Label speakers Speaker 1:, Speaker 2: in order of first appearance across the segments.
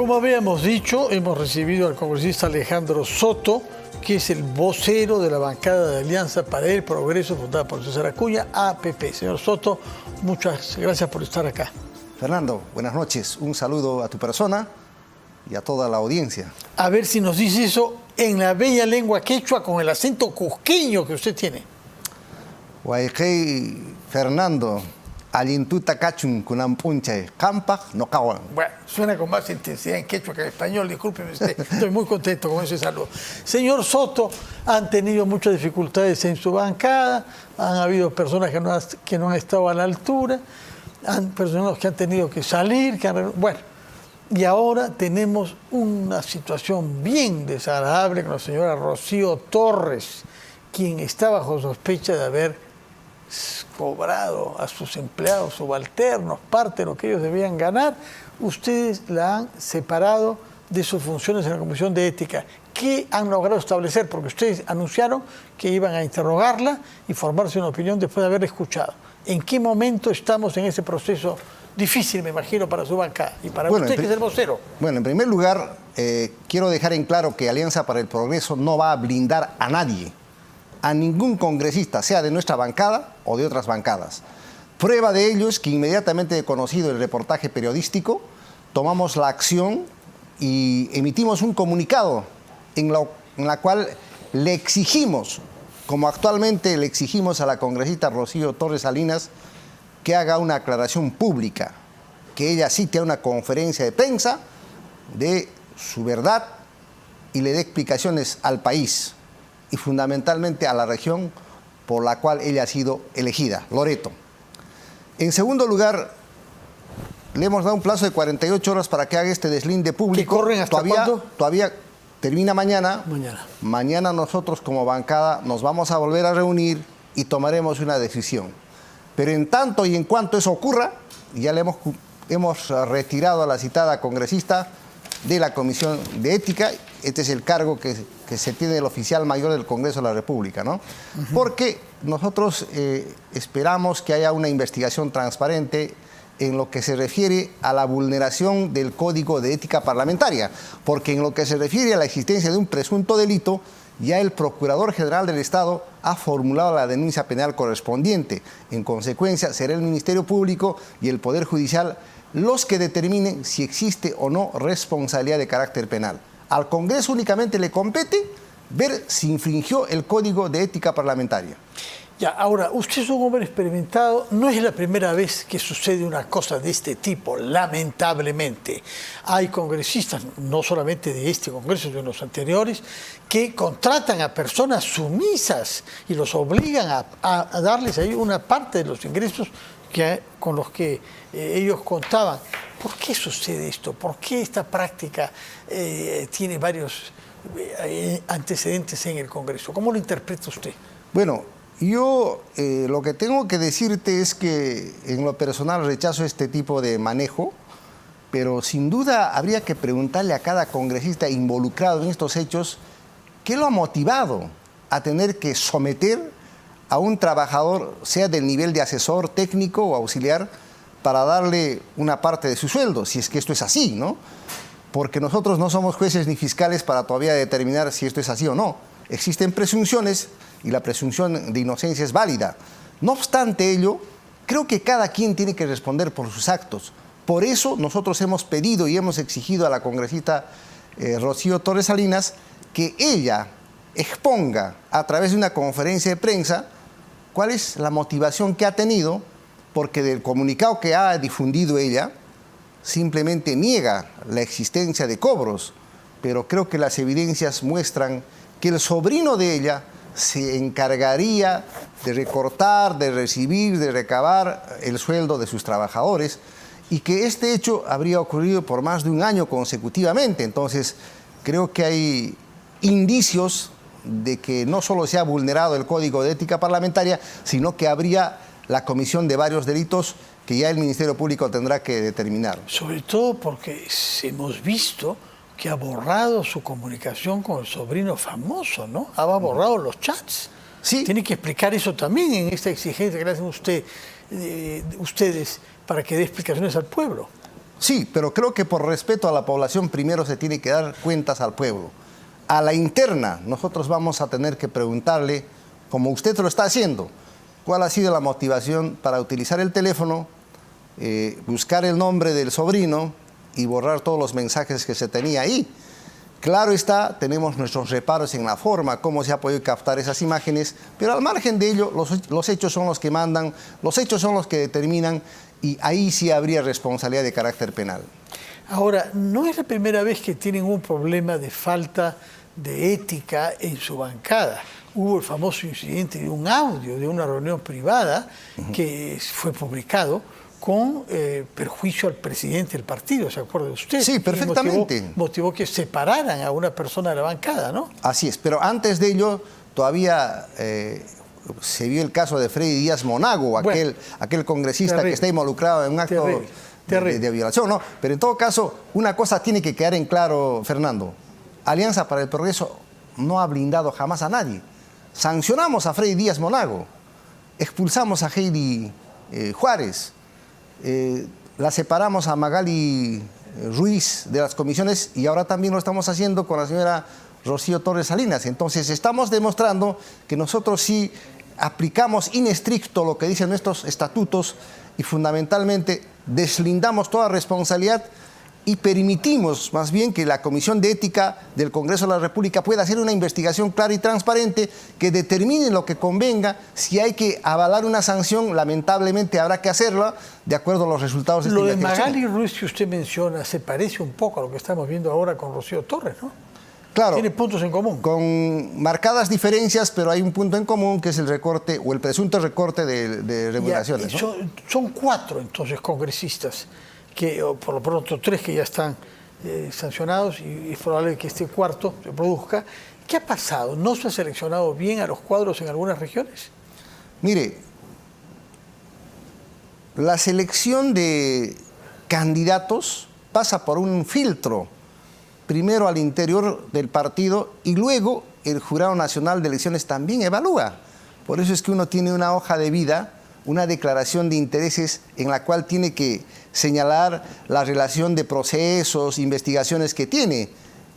Speaker 1: Como habíamos dicho, hemos recibido al congresista Alejandro Soto, que es el vocero de la bancada de Alianza para el Progreso, fundada por César Acuña, APP. Señor Soto, muchas gracias por estar acá.
Speaker 2: Fernando, buenas noches. Un saludo a tu persona y a toda la audiencia.
Speaker 1: A ver si nos dice eso en la bella lengua quechua con el acento cusqueño que usted tiene.
Speaker 2: Guayquey Fernando, alintuta cachun kunampuncha, campac no cawan.
Speaker 1: Bueno, suena con más intensidad en quechua que en español, discúlpeme usted. Estoy muy contento con ese saludo. Señor Soto, han tenido muchas dificultades en su bancada, han habido personas que no han estado a la altura, personas que han tenido que salir, bueno, y ahora tenemos una situación bien desagradable con la señora Rocío Torres, quien está bajo sospecha de haber cobrado a sus empleados subalternos parte de lo que ellos debían ganar. Ustedes la han separado de sus funciones en la Comisión de Ética. ¿Qué han logrado establecer? Porque ustedes anunciaron que iban a interrogarla y formarse una opinión después de haberla escuchado. ¿En qué momento estamos en ese proceso difícil, me imagino, para su bancada y para usted, que es el vocero?
Speaker 2: Bueno, en primer lugar, quiero dejar en claro que Alianza para el Progreso no va a blindar a nadie, a ningún congresista, sea de nuestra bancada o de otras bancadas. Prueba de ello es que inmediatamente de conocido el reportaje periodístico, tomamos la acción y emitimos un comunicado en la cual le exigimos, como actualmente le exigimos a la congresista Rocío Torres Salinas, que haga una aclaración pública, que ella cite a una conferencia de prensa de su verdad y le dé explicaciones al país y fundamentalmente a la región por la cual ella ha sido elegida, Loreto. En segundo lugar, le hemos dado un plazo de 48 horas para que haga este deslinde público.
Speaker 1: ¿Que corren hasta cuándo?
Speaker 2: Todavía termina mañana.
Speaker 1: Mañana
Speaker 2: Nosotros como bancada nos vamos a volver a reunir y tomaremos una decisión. Pero en tanto y en cuanto eso ocurra, ya le hemos retirado a la citada congresista de la Comisión de Ética. Este es el cargo que se tiene el oficial mayor del Congreso de la República, ¿no? Porque nosotros esperamos que haya una investigación transparente en lo que se refiere a la vulneración del Código de Ética Parlamentaria, porque en lo que se refiere a la existencia de un presunto delito, ya el Procurador General del Estado ha formulado la denuncia penal correspondiente. En consecuencia, será el Ministerio Público y el Poder Judicial los que determinen si existe o no responsabilidad de carácter penal. Al Congreso únicamente le compete ver si infringió el Código de Ética Parlamentaria.
Speaker 1: Ya, ahora, usted es un hombre experimentado, no es la primera vez que sucede una cosa de este tipo, lamentablemente. Hay congresistas, no solamente de este Congreso, sino de los anteriores, que contratan a personas sumisas y los obligan a darles ahí una parte de los ingresos con los que ellos contaban. ¿Por qué sucede esto? ¿Por qué esta práctica tiene varios antecedentes en el Congreso? ¿Cómo lo interpreta usted?
Speaker 2: Bueno, yo lo que tengo que decirte es que en lo personal rechazo este tipo de manejo, pero sin duda habría que preguntarle a cada congresista involucrado en estos hechos qué lo ha motivado a tener que someter a un trabajador, sea del nivel de asesor técnico o auxiliar, para darle una parte de su sueldo, si es que esto es así, ¿no? Porque nosotros no somos jueces ni fiscales para todavía determinar si esto es así o no. Existen presunciones y la presunción de inocencia es válida. No obstante ello, creo que cada quien tiene que responder por sus actos. Por eso nosotros hemos pedido y hemos exigido a la congresista Rocío Torres Salinas que ella exponga a través de una conferencia de prensa cuál es la motivación que ha tenido, porque del comunicado que ha difundido ella simplemente niega la existencia de cobros, pero creo que las evidencias muestran que el sobrino de ella se encargaría de recortar, de recibir, de recabar el sueldo de sus trabajadores y que este hecho habría ocurrido por más de un año consecutivamente. Entonces, creo que hay indicios de que no solo se ha vulnerado el Código de Ética Parlamentaria, sino que habría la comisión de varios delitos que ya el Ministerio Público tendrá que determinar.
Speaker 1: Sobre todo porque hemos visto que ha borrado su comunicación con el sobrino famoso, ¿no? Ha borrado los chats.
Speaker 2: Sí.
Speaker 1: Tiene que explicar eso también en esta exigencia que le hacen ustedes para que dé explicaciones al pueblo.
Speaker 2: Sí, pero creo que por respeto a la población primero se tiene que dar cuentas al pueblo. A la interna nosotros vamos a tener que preguntarle, como usted lo está haciendo, cuál ha sido la motivación para utilizar el teléfono, buscar el nombre del sobrino y borrar todos los mensajes que se tenía ahí. Claro está, tenemos nuestros reparos en la forma, cómo se ha podido captar esas imágenes, pero al margen de ello, los hechos son los que mandan, los hechos son los que determinan, y ahí sí habría responsabilidad de carácter penal.
Speaker 1: Ahora, no es la primera vez que tienen un problema de falta de ética en su bancada. Hubo el famoso incidente de un audio de una reunión privada que fue publicado con perjuicio al presidente del partido, ¿se acuerda usted?
Speaker 2: Sí, perfectamente.
Speaker 1: Motivó que separaran a una persona de la bancada, ¿no?
Speaker 2: Así es, pero antes de ello todavía se vio el caso de Freddy Díaz Monago, aquel congresista
Speaker 1: terrible,
Speaker 2: que está involucrado en un acto de violación, ¿no? Pero en todo caso, una cosa tiene que quedar en claro, Fernando. Alianza para el Progreso no ha blindado jamás a nadie. Sancionamos a Freddy Díaz Monago, expulsamos a Heidi Juárez, la separamos a Magali Ruiz de las comisiones y ahora también lo estamos haciendo con la señora Rocío Torres Salinas. Entonces estamos demostrando que nosotros sí aplicamos in estricto lo que dicen nuestros estatutos y fundamentalmente deslindamos toda responsabilidad y permitimos más bien que la Comisión de Ética del Congreso de la República pueda hacer una investigación clara y transparente que determine lo que convenga. Si hay que avalar una sanción, lamentablemente habrá que hacerla de acuerdo a los resultados de esta investigación.
Speaker 1: Lo de Magali Ruiz que usted menciona se parece un poco a lo que estamos viendo ahora con Rocío Torres, ¿no?
Speaker 2: Claro.
Speaker 1: Tiene puntos en común.
Speaker 2: Con marcadas diferencias, pero hay un punto en común que es el recorte o el presunto recorte de remuneraciones, ¿no?
Speaker 1: Son 4 entonces congresistas, que por lo pronto 3 que ya están sancionados y es probable que este cuarto se produzca. ¿Qué ha pasado? ¿No se ha seleccionado bien a los cuadros en algunas regiones?
Speaker 2: Mire, la selección de candidatos pasa por un filtro, primero al interior del partido y luego el Jurado Nacional de Elecciones también evalúa. Por eso es que uno tiene una hoja de vida, una declaración de intereses en la cual tiene que señalar la relación de procesos, investigaciones que tiene.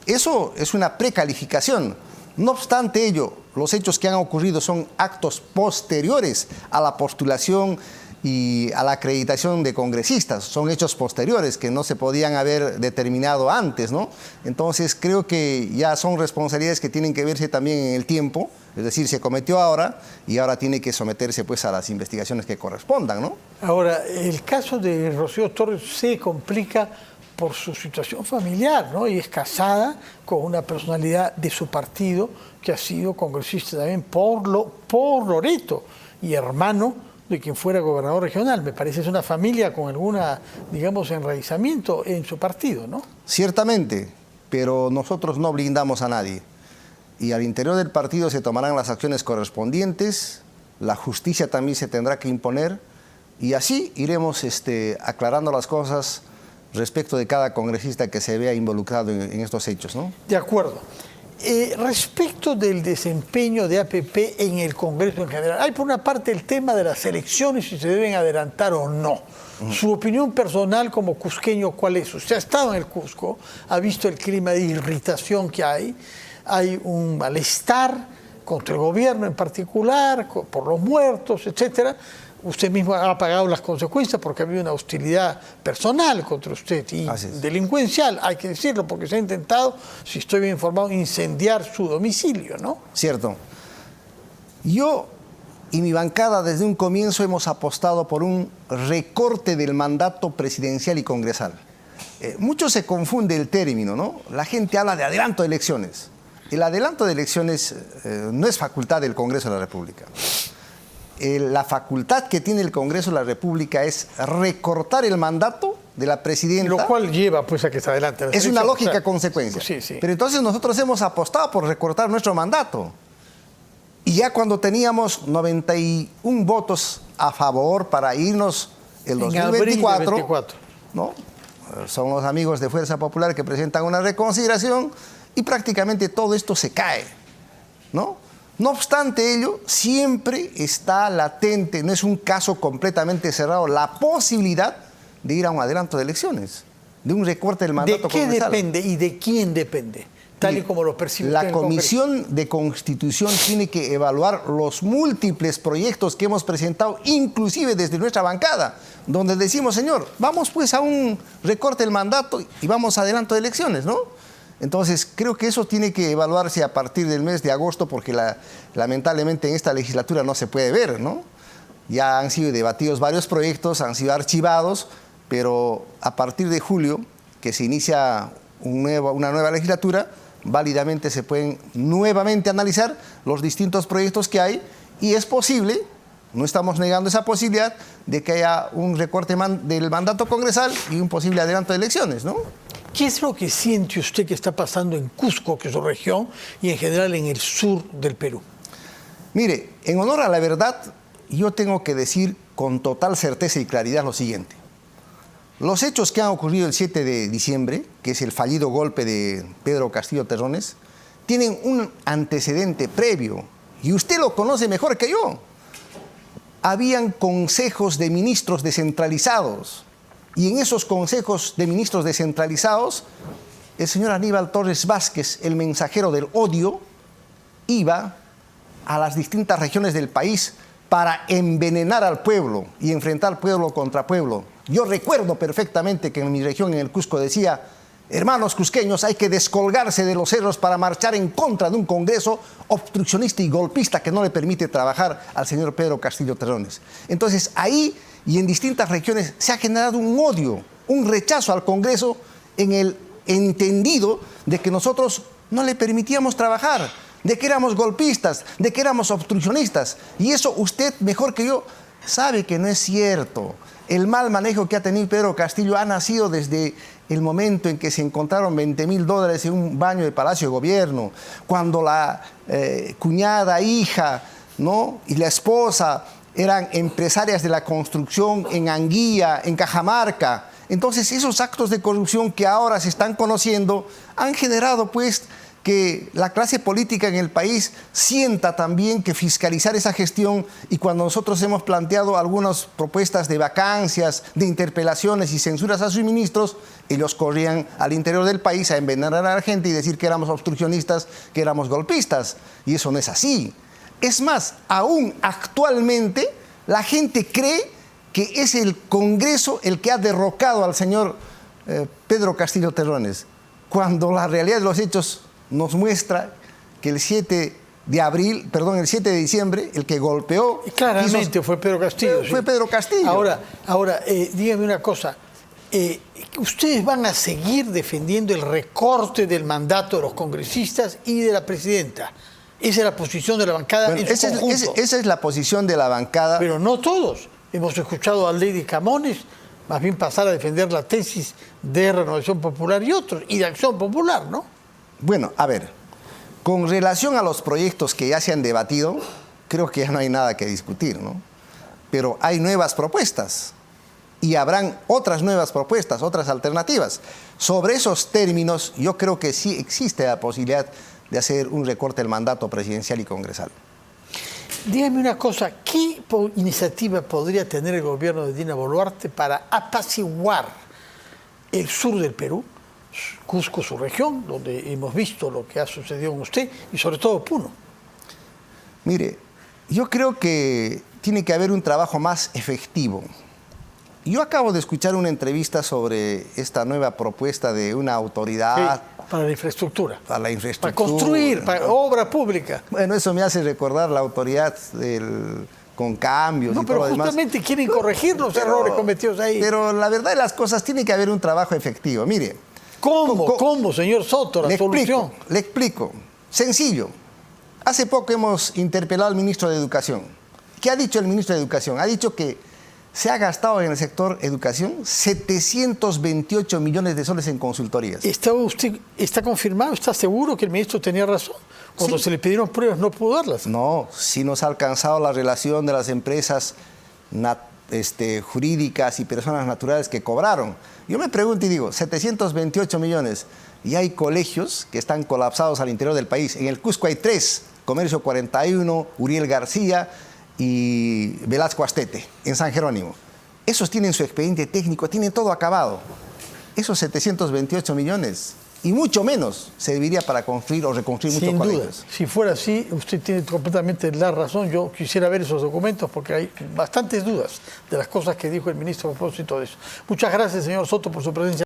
Speaker 2: Eso es una precalificación. No obstante ello, los hechos que han ocurrido son actos posteriores a la postulación y a la acreditación de congresistas. Son hechos posteriores que no se podían haber determinado antes, ¿no? Entonces creo que ya son responsabilidades que tienen que verse también en el tiempo, es decir, se cometió ahora y ahora tiene que someterse pues a las investigaciones que correspondan, ¿no?
Speaker 1: Ahora, el caso de Rocío Torres se complica por su situación familiar, ¿no? Y es casada con una personalidad de su partido que ha sido congresista también por Loreto y hermano de quien fuera gobernador regional. Me parece es una familia con alguna, digamos, enraizamiento en su partido, ¿no?
Speaker 2: Ciertamente, pero nosotros no blindamos a nadie. Y al interior del partido se tomarán las acciones correspondientes, la justicia también se tendrá que imponer, y así iremos aclarando las cosas respecto de cada congresista que se vea involucrado en estos hechos, ¿no?
Speaker 1: De acuerdo. Respecto del desempeño de APP en el Congreso en general, hay por una parte el tema de las elecciones, si se deben adelantar o no. Su opinión personal como cusqueño, ¿cuál es? Usted ha estado en el Cusco, ha visto el clima de irritación que hay un malestar contra el gobierno en particular, por los muertos, etcétera. Usted mismo ha pagado las consecuencias porque ha habido una hostilidad personal contra usted y delincuencial, hay que decirlo, porque se ha intentado, si estoy bien informado, incendiar su domicilio, ¿no?
Speaker 2: Cierto. Yo y mi bancada desde un comienzo hemos apostado por un recorte del mandato presidencial y congresal. Mucho se confunde el término, ¿no? La gente habla de adelanto de elecciones. El adelanto de elecciones no es facultad del Congreso de la República. La facultad que tiene el Congreso de la República es recortar el mandato de la presidenta.
Speaker 1: Lo cual lleva pues a que se adelante.
Speaker 2: Es una lógica consecuencia.
Speaker 1: Sí, sí.
Speaker 2: Pero entonces nosotros hemos apostado por recortar nuestro mandato. Y ya cuando teníamos 91 votos a favor para irnos el 2024, ¿no? Son los amigos de Fuerza Popular que presentan una reconsideración y prácticamente todo esto se cae, ¿no? No obstante ello, siempre está latente, no es un caso completamente cerrado, la posibilidad de ir a un adelanto de elecciones. de un recorte del mandato
Speaker 1: congresal. ¿De qué
Speaker 2: congresal.
Speaker 1: depende y de quién depende? Tal y como lo percibe
Speaker 2: la
Speaker 1: usted en el
Speaker 2: Comisión de Constitución tiene que evaluar los múltiples proyectos que hemos presentado, inclusive desde nuestra bancada, donde decimos, señor, vamos pues a un recorte del mandato y vamos adelanto de elecciones, ¿no? Entonces, creo que eso tiene que evaluarse a partir del mes de agosto, porque lamentablemente en esta legislatura no se puede ver, ¿no? Ya han sido debatidos varios proyectos, han sido archivados, pero a partir de julio, que se inicia una nueva legislatura, válidamente se pueden nuevamente analizar los distintos proyectos que hay y es posible, no estamos negando esa posibilidad, de que haya un recorte del mandato congresal y un posible adelanto de elecciones, ¿no?
Speaker 1: ¿Qué es lo que siente usted que está pasando en Cusco, que es su región, y en general en el sur del Perú?
Speaker 2: Mire, en honor a la verdad, yo tengo que decir con total certeza y claridad lo siguiente. Los hechos que han ocurrido el 7 de diciembre, que es el fallido golpe de Pedro Castillo Terrones, tienen un antecedente previo, y usted lo conoce mejor que yo. Habían consejos de ministros descentralizados, y en esos consejos de ministros descentralizados, el señor Aníbal Torres Vázquez, el mensajero del odio, iba a las distintas regiones del país para envenenar al pueblo y enfrentar pueblo contra pueblo. Yo recuerdo perfectamente que en mi región, en el Cusco, decía, hermanos cusqueños, hay que descolgarse de los cerros para marchar en contra de un Congreso obstruccionista y golpista que no le permite trabajar al señor Pedro Castillo Terrones. Entonces, ahí y en distintas regiones se ha generado un odio, un rechazo al Congreso en el entendido de que nosotros no le permitíamos trabajar, de que éramos golpistas, de que éramos obstruccionistas. Y eso usted, mejor que yo, sabe que no es cierto. El mal manejo que ha tenido Pedro Castillo ha nacido desde el momento en que se encontraron $20,000 en un baño de Palacio de Gobierno, cuando la cuñada, hija, ¿no?, y la esposa eran empresarias de la construcción en Anguía, en Cajamarca. Entonces, esos actos de corrupción que ahora se están conociendo han generado, pues, que la clase política en el país sienta también que fiscalizar esa gestión, y cuando nosotros hemos planteado algunas propuestas de vacancias, de interpelaciones y censuras a sus ministros, ellos corrían al interior del país a envenenar a la gente y decir que éramos obstruccionistas, que éramos golpistas, y eso no es así. Es más, aún actualmente la gente cree que es el Congreso el que ha derrocado al señor Pedro Castillo Terrones, cuando la realidad de los hechos nos muestra que el 7 de diciembre, el que golpeó...
Speaker 1: Claramente fue Pedro Castillo.
Speaker 2: Fue Pedro Castillo.
Speaker 1: Ahora dígame una cosa. ¿Ustedes van a seguir defendiendo el recorte del mandato de los congresistas y de la presidenta? Esa es la posición de la bancada, bueno, en su conjunto.
Speaker 2: Esa es la posición de la bancada.
Speaker 1: Pero no todos. Hemos escuchado a Lady Camones más bien pasar a defender la tesis de Renovación Popular y otros, y de Acción Popular, ¿no?
Speaker 2: Bueno, a ver, con relación a los proyectos que ya se han debatido, creo que ya no hay nada que discutir, ¿no? Pero hay nuevas propuestas y habrán otras nuevas propuestas, otras alternativas. Sobre esos términos, yo creo que sí existe la posibilidad de hacer un recorte del mandato presidencial y congresal.
Speaker 1: Dígame una cosa, ¿qué iniciativa podría tener el gobierno de Dina Boluarte para apaciguar el sur del Perú, Cusco, su región, donde hemos visto lo que ha sucedido con usted, y sobre todo Puno?
Speaker 2: Mire, yo creo que tiene que haber un trabajo más efectivo. Yo acabo de escuchar una entrevista sobre esta nueva propuesta de una autoridad...
Speaker 1: Sí, para la infraestructura.
Speaker 2: Para la infraestructura.
Speaker 1: Para construir, para obra pública.
Speaker 2: Bueno, eso me hace recordar la autoridad con cambios y todo lo demás.
Speaker 1: No, pero justamente quieren corregir los errores cometidos ahí.
Speaker 2: Pero la verdad de las cosas, tiene que haber un trabajo efectivo. Mire...
Speaker 1: ¿Cómo, señor Soto, la solución?
Speaker 2: Le explico. Sencillo. Hace poco hemos interpelado al ministro de Educación. ¿Qué ha dicho el ministro de Educación? Ha dicho que se ha gastado en el sector educación 728 millones de soles en consultorías.
Speaker 1: ¿Está confirmado? ¿Está seguro que el ministro tenía razón? Cuando se le pidieron pruebas no pudo darlas.
Speaker 2: No, sí nos ha alcanzado la relación de las empresas jurídicas y personas naturales que cobraron. Yo me pregunto y digo, 728 millones, y hay colegios que están colapsados al interior del país. En el Cusco hay 3, Comercio 41, Uriel García y Velasco Astete, en San Jerónimo. Esos tienen su expediente técnico, tienen todo acabado. esos 728 millones, y mucho menos, serviría para construir o reconstruir muchos colegios.
Speaker 1: Sin duda, si fuera así, usted tiene completamente la razón. Yo quisiera ver esos documentos porque hay bastantes dudas de las cosas que dijo el ministro a propósito de eso. Muchas gracias, señor Soto, por su presencia.